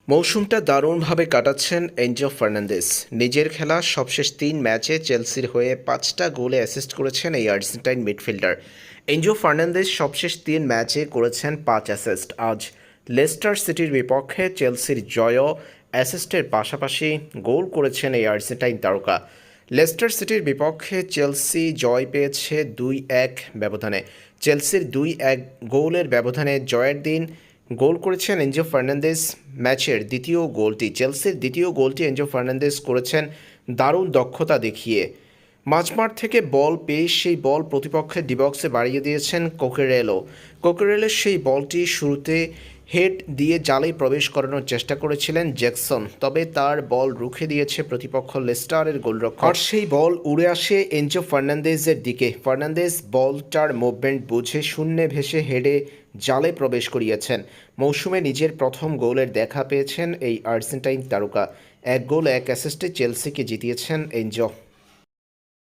মৌসুমটা দারুণভাবে কাটাচ্ছেন Enzo Fernandez. নিজের খেলা সবশেষ ৩ ম্যাচে চেলসির হয়ে ৫টা গোলে অ্যাসিস্ট করেছেন এই আর্জেন্টাইন মিডফিল্ডার। এনজো ফার্নান্দেজ সবশেষ ৩ ম্যাচে করেছেন ৫ অ্যাসিস্ট। আজ লেস্টার সিটির বিপক্ষে চেলসির জয়ও অ্যাসিস্টের পাশাপাশি গোল করেছেন এই আর্জেন্টাইন তারকা। লেস্টার সিটির বিপক্ষে চেলসি জয় পেয়েছে ২-১ ব্যবধানে। চেলসির ২-১ গোলের ব্যবধানে জয়ের দিন গোল করেছেন এনজো ফার্নান্দেজ। ম্যাচের দ্বিতীয় গোলটি, চেলসির দ্বিতীয় গোলটি এনজো ফার্নান্দেজ করেছেন দারুণ দক্ষতা দেখিয়ে। মাঝমাঠ থেকে বল পেয়ে সেই বল প্রতিপক্ষের ডিবক্সে বাড়িয়ে দিয়েছেন কোকেরেলের সেই বলটি শুরুতে হেড দিয়ে জালে প্রবেশ করানোর চেষ্টা করেছিলেন জ্যাকসন, তবে তার বল রুখে দিয়েছে প্রতিপক্ষ লেস্টারের গোলরক্ষক। আর সেই বল উড়ে আসে এনজো ফার্নান্দেজের দিকে। ফার্নান্দেজ বলটার মুভমেন্ট বুঝে শূন্যে ভেসে হেডে জালে প্রবেশ করিয়েছেন। মৌসুমে নিজের প্রথম গোলের দেখা পেয়েছেন এই আর্জেন্টাইন তারকা। ১ গোল ১ অ্যাসিস্টে চেলসিকে জিতিয়েছেন এনজো।